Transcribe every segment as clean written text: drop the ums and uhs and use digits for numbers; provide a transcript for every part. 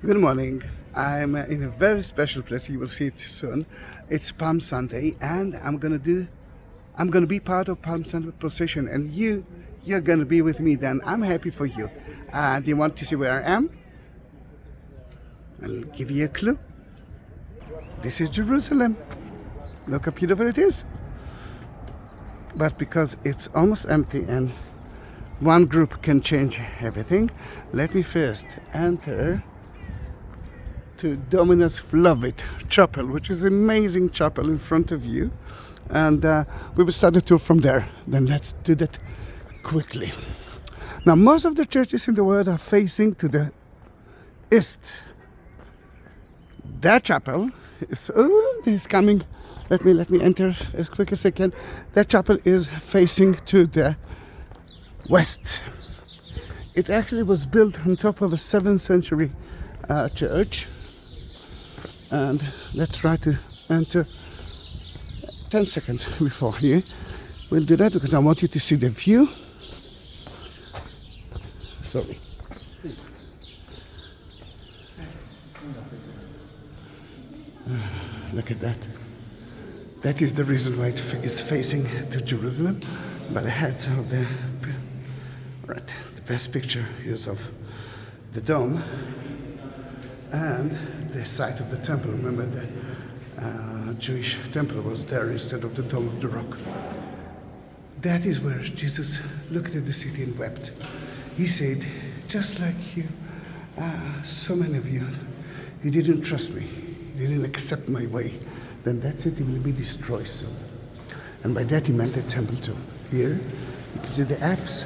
Good morning. I'm in a very special place. You will see it soon. It's Palm Sunday, and I'm gonna be part of Palm Sunday procession, and you're gonna be with me. Then I'm happy for you. Do you want to see where I am? I'll give you a clue. This is Jerusalem. Look how beautiful it is. But because it's almost empty and one group can change everything, let me first enter to Dominus Flevit Chapel, which is an amazing chapel in front of you, and we will start the tour from there. Then let's do that quickly. Now, most of the churches in the world are facing to the east. That chapel is coming. Let me enter as quick as I can. That chapel is facing to the west. It actually was built on top of a 7th century church. And let's try to enter 10 seconds before you. We'll do that because I want you to see the view. Sorry. Look at that. That is the reason why it is facing to Jerusalem. By the heads of the best picture is of the dome and the site of the temple. Remember, the Jewish temple was there instead of the dome of the rock. That is where Jesus looked at the city and wept. He said, just like you, so many of you, you didn't trust me, you didn't accept my way, then that city will be destroyed soon. And by that he meant the temple too. Here you can see the apse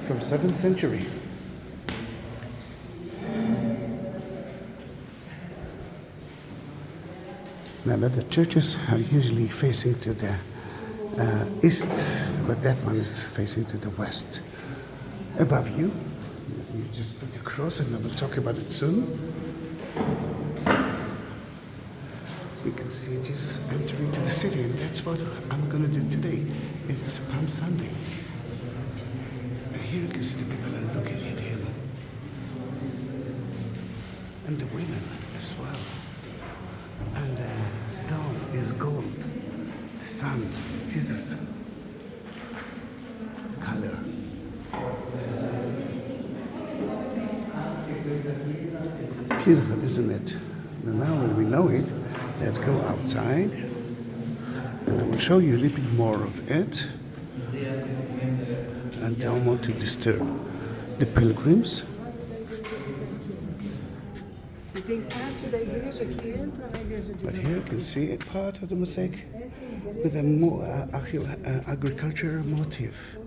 from 7th century. Remember, the churches are usually facing to the east, but that one is facing to the west. Above you, you just put the cross, and I will talk about it soon. We can see Jesus entering to the city, and that's what I'm going to do today. It's Palm Sunday. And here you can see the people are looking at him. And the women as well. And the dome is gold. The sun, Jesus. Color. Beautiful, isn't it? And now when we know it, let's go outside. And I will show you a little bit more of it. And don't want to disturb the pilgrims. But here you can see a part of the mosaic with a more agricultural motif.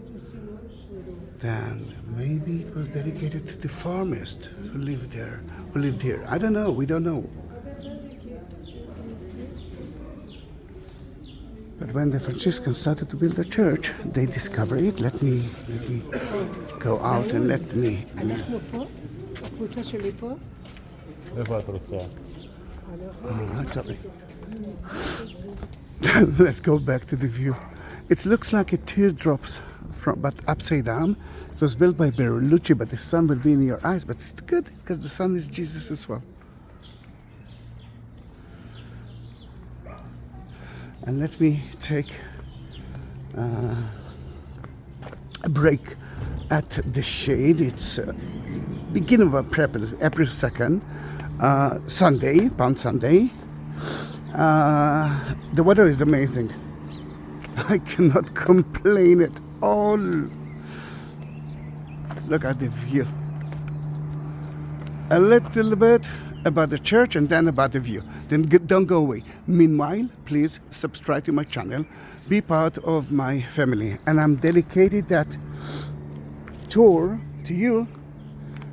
Then maybe it was dedicated to the farmers who lived here. I don't know, we don't know. But when the Franciscans started to build the church, they discovered it. Let me go out and let me. Sorry. Let's go back to the view. It looks like a teardrops, but upside down. It was built by Bertolucci, but the sun will be in your eyes. But it's good because the sun is Jesus as well. And let me take a break at the shade. It's beginning of April 2nd, Sunday, Palm Sunday. The weather is amazing. I cannot complain at all. Look at the view. A little bit about the church and then about the view. Then don't go away. Meanwhile, please subscribe to my channel. Be part of my family. And I'm dedicated that tour to you.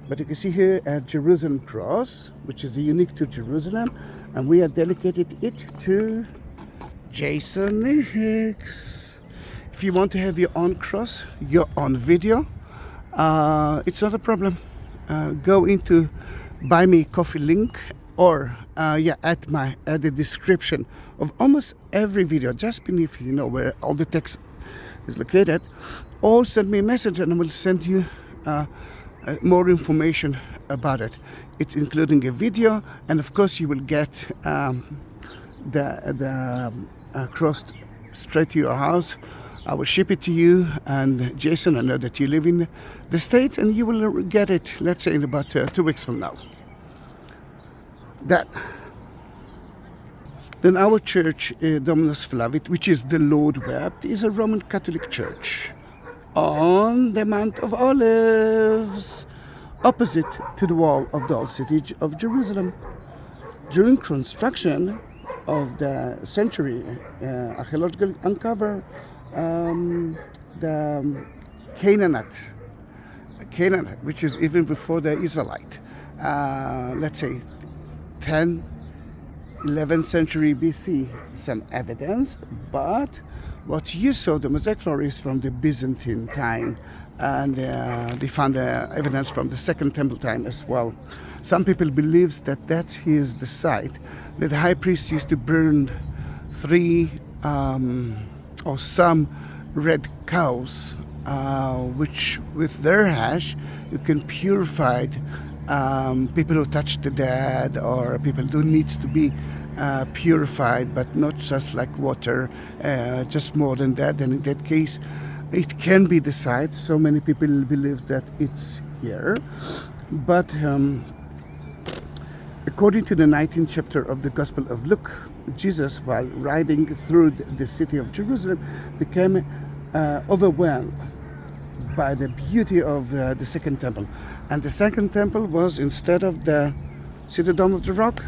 But you can see here at Jerusalem Cross, which is unique to Jerusalem. And we have dedicated it to Jason Hicks. If you want to have your own cross, your own video, it's not a problem. Go into buy me coffee link or at the description of almost every video, just beneath, where all the text is located, or send me a message and I will send you more information about it. It's including a video, and of course you will get the cross straight to your house. I will ship it to you, and Jason, I know that you live in the States, and you will get it, let's say, in about 2 weeks from now. Then our church, Dominus Flevit, which is the Lord Wept, is a Roman Catholic church on the Mount of Olives, opposite to the wall of the old city of Jerusalem. During construction of the century, archaeological uncover the Canaanite, which is even before the Israelite, let's say 10, 11th century BC, some evidence, but what you saw, the mosaic floor, is from the Byzantine time, and they found evidence from the Second Temple time as well. Some people believe that that is the site that the high priest used to burn 3 or some red cows, which with their ash you can purify people who touch the dead, or people who needs to be purified, but not just like water, just more than that. And in that case, it can be the site. So many people believe that it's here. But according to the 19th chapter of the Gospel of Luke, Jesus, while riding through the city of Jerusalem, became overwhelmed by the beauty of the Second Temple. And the Second Temple was, instead of the Dome of the Rock,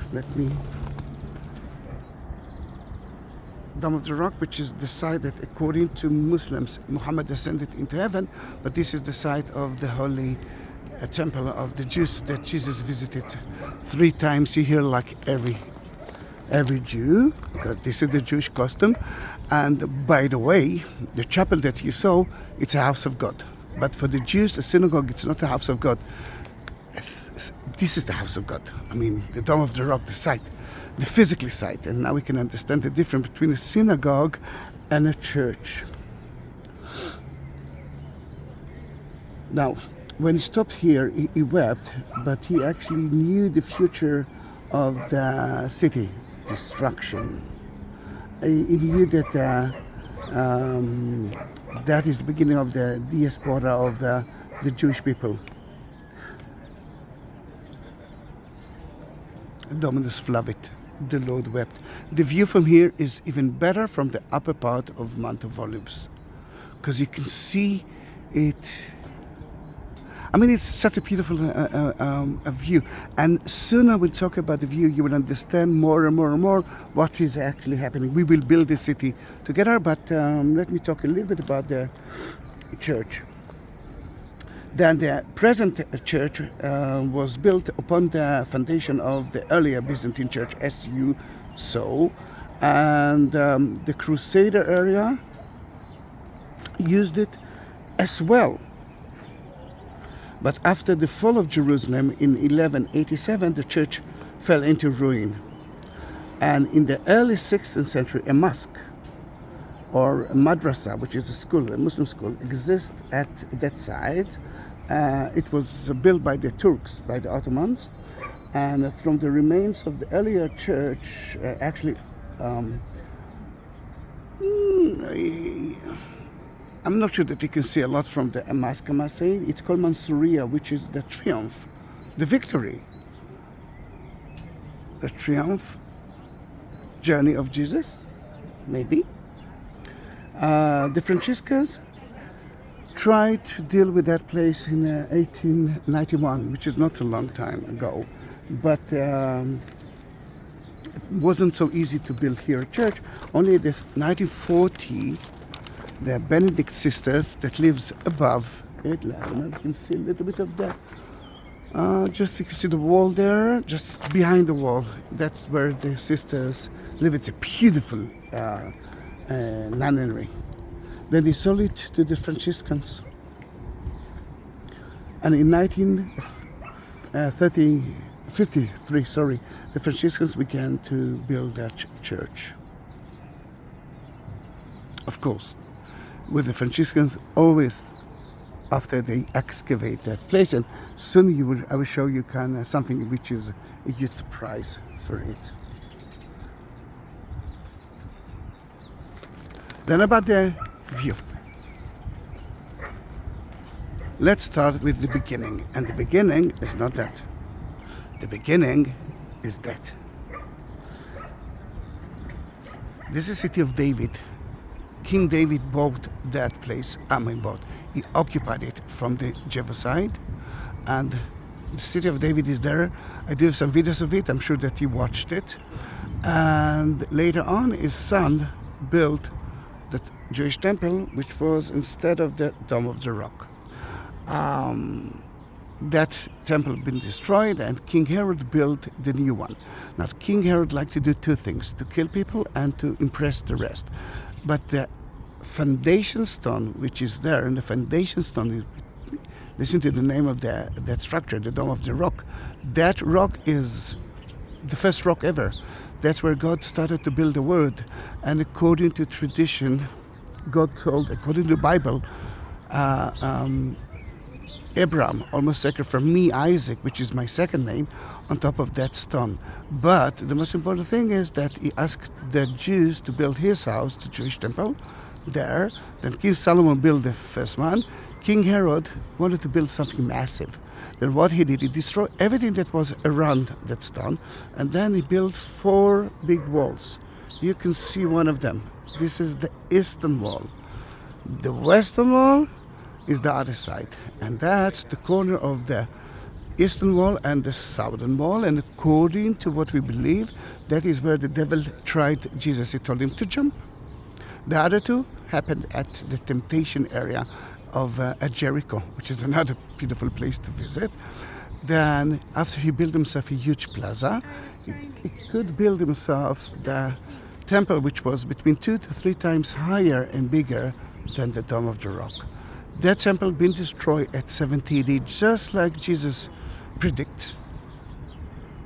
Dome of the Rock, which is the site that, according to Muslims, Muhammad ascended into heaven, but this is the site of the Holy Temple of the Jews that Jesus visited 3 times a year, like every Jew, because this is the Jewish custom. And by the way, the chapel that you saw, it's a house of God. But for the Jews, the synagogue, it's not a house of God. This is the house of God. I mean, the Dome of the Rock, the site, the physical site. And now we can understand the difference between a synagogue and a church. Now, when he stopped here, he wept, but he actually knew the future of the city, destruction. He knew that that is the beginning of the diaspora of the Jewish people. Dominus Flevit, the Lord wept. The view from here is even better from the upper part of Mount of Olives, because you can see it. I mean, it's such a beautiful a view. And sooner we'll talk about the view, you will understand more and more and more what is actually happening. We will build this city together, but let me talk a little bit about the church. Then the present church was built upon the foundation of the earlier Byzantine church, as you saw. And the Crusader area used it as well. But after the fall of Jerusalem in 1187, the church fell into ruin. And in the early 16th century, a mosque or a madrasa, which is a school, a Muslim school, exists at that site. It was built by the Turks, by the Ottomans. And from the remains of the earlier church, I'm not sure that you can see a lot from the mosque, I must say. It's called Mansouriya, which is the triumph, the victory, the triumph journey of Jesus, maybe. The Franciscans tried to deal with that place in 1891, which is not a long time ago, but it wasn't so easy to build here a church. Only in 1940, the Benedict sisters that lives above it, you can see a little bit of that. Just you can see the wall there, just behind the wall. That's where the sisters live. It's a beautiful nunnery. Then they sold it to the Franciscans. And in 1953, the Franciscans began to build that church. Of course, with the Franciscans always after they excavate that place. And soon I will show you kind of something which is a huge surprise for it. Then about the view. Let's start with the beginning. And the beginning is not that. The beginning is that. This is the city of David. King David bought that place. He occupied it from the Jebusite, and the city of David is there. I do have some videos of it. I'm sure that you watched it. And later on, his son built the Jewish temple, which was instead of the Dome of the Rock. That temple had been destroyed, and King Herod built the new one. Now, King Herod liked to do two things: to kill people and to impress the rest. But the foundation stone, which is there, and the foundation stone, listen to the name of that structure, the Dome of the Rock. That rock is the first rock ever. That's where God started to build the world. And according to tradition, God told, according to the Bible, Abraham almost sacrificed for me Isaac, which is my second name, on top of that stone. But the most important thing is that he asked the Jews to build his house, the Jewish temple, there. Then King Solomon built the first one. King Herod wanted to build something massive. Then what he did, he destroyed everything that was around that stone, and then he built 4 big walls. You can see one of them. This is the eastern wall. The western wall is the other side, and that's the corner of the eastern wall and the southern wall. And according to what we believe, that is where the devil tried Jesus. He told him to jump. The other 2 happened at the temptation area of Jericho, which is another beautiful place to visit. Then after he built himself a huge plaza, he could build himself the temple, which was between 2 to 3 times higher and bigger than the Dome of the Rock. That temple been destroyed at 70 AD, just like Jesus predicted.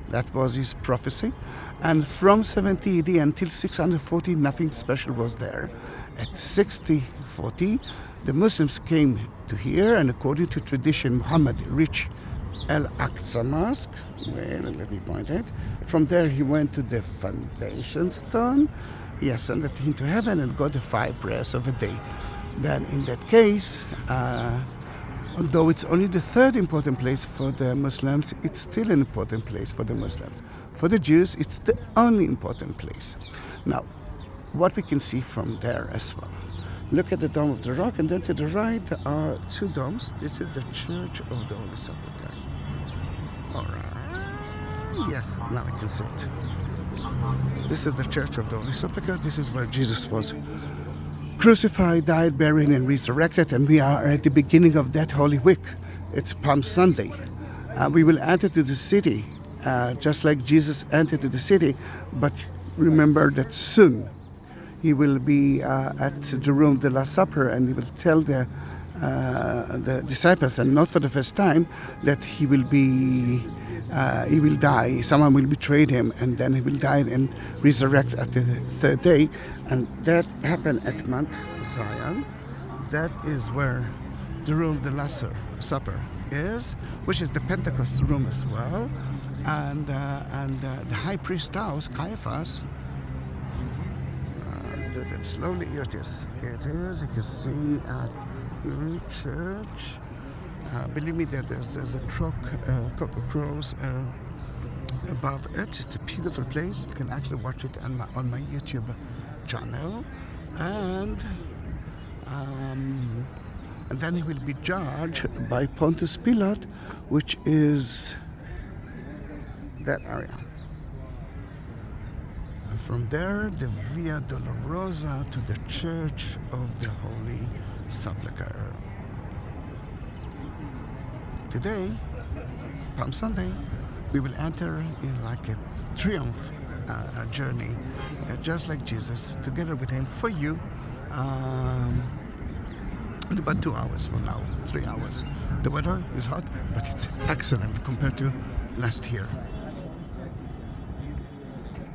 That was his prophecy. And from 70 AD until 640, nothing special was there. At 6040, the Muslims came to here, and according to tradition, Muhammad reached Al-Aqsa Mosque. Well, let me point it. From there, he went to the foundation stone. He ascended into heaven and got the 5 prayers of a day. Then in that case, although it's only the 3rd important place for the Muslims, it's still an important place for the Muslims. For the Jews, it's the only important place. Now, what we can see from there as well. Look at the Dome of the Rock, and then to the right there are 2 domes. This is the Church of the Holy Sepulchre. All right. Yes, now I can see it. This is the Church of the Holy Sepulchre. This is where Jesus was crucified, died, buried, and resurrected, and we are at the beginning of that Holy Week. It's Palm Sunday. We will enter to the city, just like Jesus entered to the city, but remember that soon he will be at the room of the Last Supper, and he will tell the disciples, and not for the first time, that he will die. Someone will betray him, and then he will die and resurrect at the 3rd day. And that happened at Mount Zion. That is where the room of the Last Supper is, which is the Pentecost room as well. And the high priest house, Caiaphas. Do that slowly. Here it is. It is. You can see church. Believe me that there's a couple of crows above it. It's a beautiful place. You can actually watch it on my YouTube channel, and then he will be judged by Pontius Pilate, which is that area. And from there, the Via Dolorosa to the Church of the Holy Sepulchre. Today, Palm Sunday, we will enter in like a triumph journey, just like Jesus, together with him for you, in about 2 hours from now, 3 hours. The weather is hot, but it's excellent compared to last year.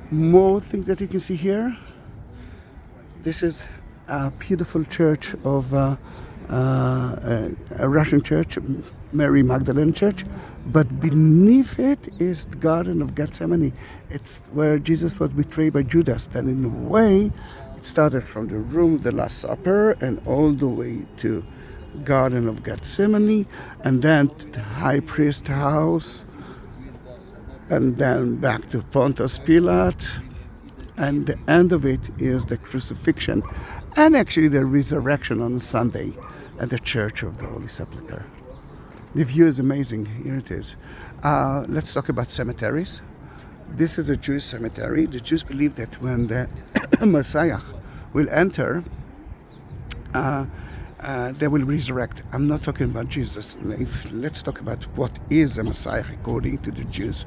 More things that you can see here. This is a beautiful church of a Russian church, Mary Magdalene Church, but beneath it is the Garden of Gethsemane. It's where Jesus was betrayed by Judas. Then in a way, it started from the room of the Last Supper and all the way to Garden of Gethsemane, and then to the high priest's house, and then back to Pontius Pilate, and the end of it is the crucifixion and actually the resurrection on Sunday at the Church of the Holy Sepulchre. The view is amazing. Here it is. Let's talk about cemeteries. This is a Jewish cemetery. The Jews believe that when the Messiah will enter, they will resurrect. I'm not talking about Jesus. Let's talk about what is a Messiah according to the Jews.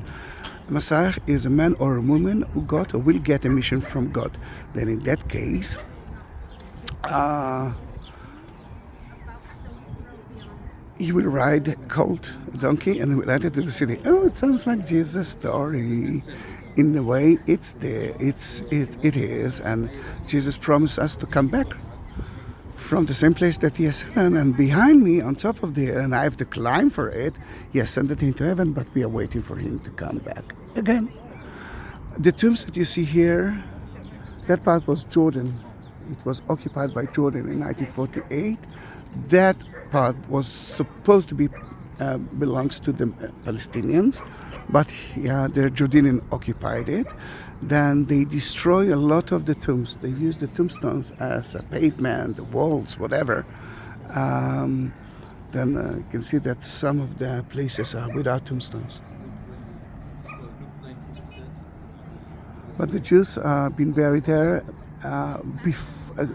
A Messiah is a man or a woman who got or will get a mission from God. Then in that case, he will ride a colt, a donkey, and he will enter to the city. Oh, it sounds like Jesus' story. In a way, it is, and Jesus promised us to come back from the same place that he ascended, and behind me, on top of there, and I have to climb for it, he ascended into heaven, but we are waiting for him to come back again. The tombs that you see here, that part was Jordan. It was occupied by Jordan in 1948. That part was supposed to be belongs to the Palestinians, but the Jordanians occupied it. Then they destroy a lot of the tombs. They use the tombstones as a pavement, the walls, whatever. Then you can see that some of the places are without tombstones. But the Jews have been buried there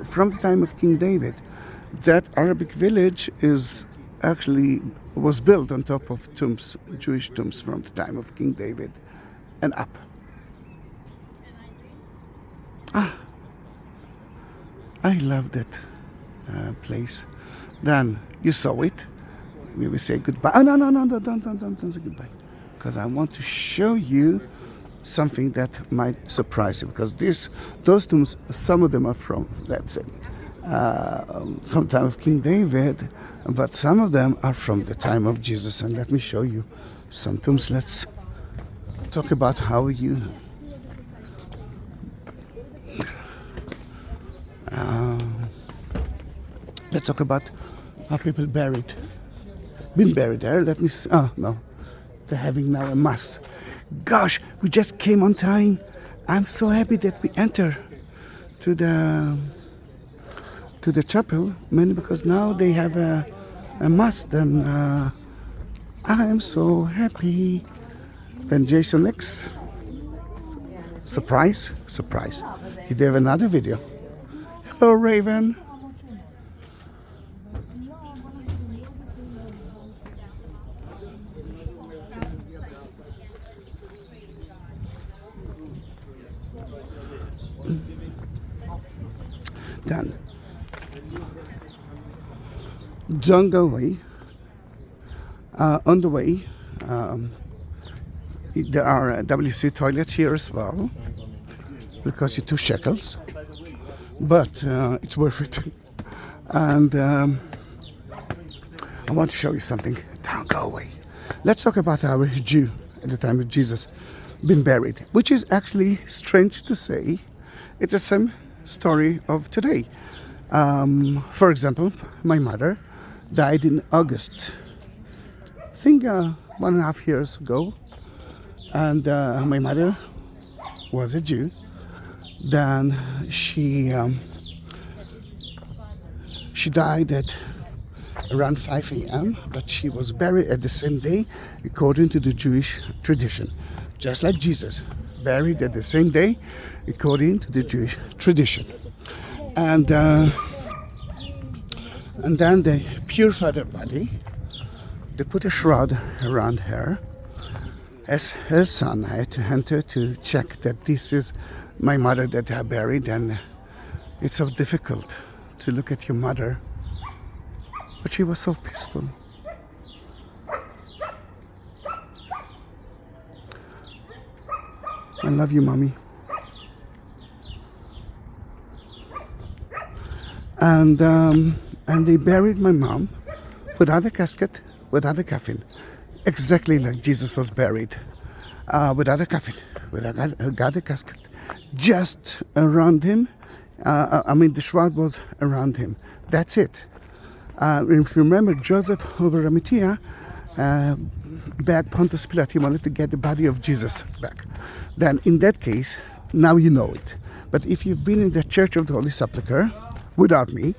from the time of King David. That Arabic village was built on top of tombs, Jewish tombs from the time of King David and up. I love that place. Then you saw it. We will say goodbye. Oh, no, don't say goodbye. Because I want to show you something that might surprise you. Because those tombs, some of them are from, let's say, from the time of King David, but some of them are from the time of Jesus. And let me show you some tombs. Let's talk about how you let's talk about how people been buried there. Let me see. Oh no, they're having now a mass. Gosh, we just came on time. I'm so happy that we enter to the chapel, mainly because now they have a mass. Then I am so happy. Then Jason X. Surprise. You have another video. Hello, Raven. Done. Don't go away. On the way, there are WC toilets here as well. It'll cost you 2 shekels, but it's worth it. And I want to show you something. Don't go away. Let's talk about our Jew at the time of Jesus been buried, which is actually strange to say. It's the same story of today. For example, my mother died in August, I think 1.5 years ago, and my mother was a Jew. Then she died at around 5 a.m., but she was buried at the same day according to the Jewish tradition, just like Jesus, buried at the same day according to the Jewish tradition. And then they purified her body. They put a shroud around her. As her son, I had to enter to check that this is my mother that I buried, and it's so difficult to look at your mother, but she was so peaceful. I love you, Mommy. And and they buried my mom without a casket, without a coffin, exactly like Jesus was buried, without a coffin, without a casket, just around him. The shroud was around him. That's it. If you remember, Joseph of Arimathea begged Pontius Pilate. He wanted to get the body of Jesus back. Then, in that case, now you know it. But if you've been in the Church of the Holy Sepulchre without me,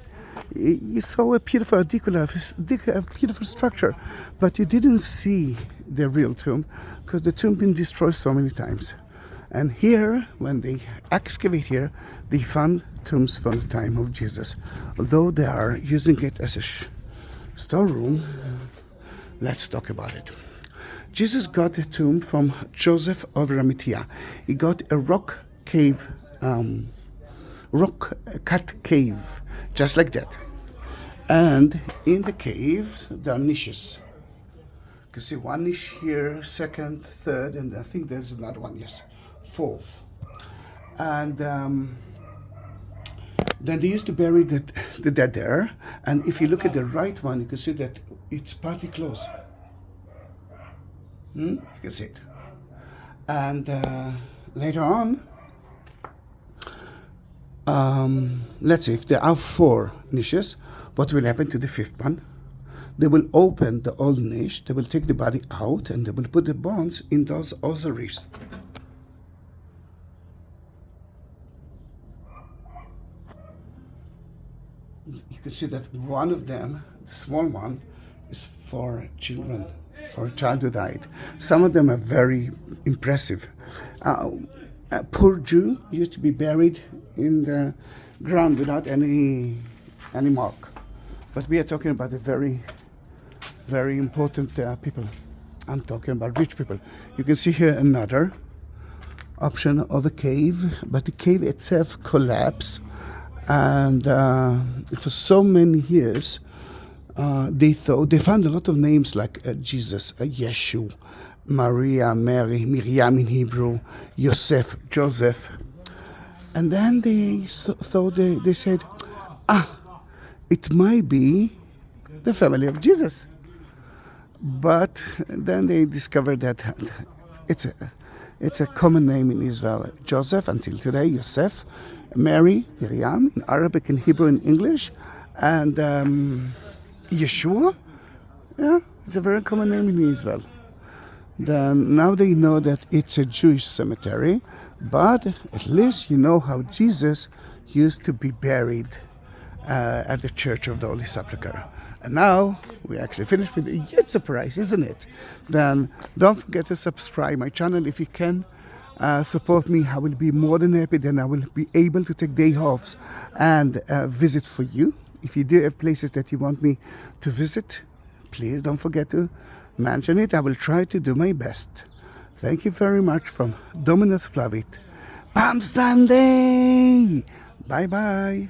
you saw a beautiful beautiful structure, but you didn't see the real tomb because the tomb been destroyed so many times. And here, when they excavate here, they found tombs from the time of Jesus. Although they are using it as a storeroom, let's talk about it. Jesus got the tomb from Joseph of Arimathea. He got a rock cut cave, just like that. And in the cave, there are niches. You can see one niche here, second, third, and I think there's another one, yes, fourth. And then they used to bury the dead there. And if you look at the right one, you can see that it's partly closed. You can see it. And later on, let's say if there are 4 niches, what will happen to the 5th one? They will open the old niche, they will take the body out, and they will put the bones in those ossuaries. You can see that one of them, the small one, is for children, for a child who died. Some of them are very impressive. A poor Jew used to be buried in the ground without any mark. But we are talking about a very, very important people. I'm talking about rich people. You can see here another option of a cave, but the cave itself collapsed. And for so many years, they found a lot of names like Jesus, Yeshu, Maria, Mary, Miriam in Hebrew, Yosef, Joseph. And then they said, it might be the family of Jesus. But then they discovered that it's a common name in Israel. Joseph, until today, Yosef, Mary, Miriam, in Arabic and Hebrew and English, and Yeshua. Yeah, it's a very common name in Israel. Then now they know that it's a Jewish cemetery, but at least you know how Jesus used to be buried at the Church of the Holy Sepulchre. And now we actually finished with a huge surprise, isn't it? Then don't forget to subscribe my channel if you can. Support me. I will be more than happy. Then I will be able to take day offs and visit for you. If you do have places that you want me to visit, please don't forget to mention it. I will try to do my best. Thank you very much from Dominus Flevit. Palm Sunday! Bye-bye.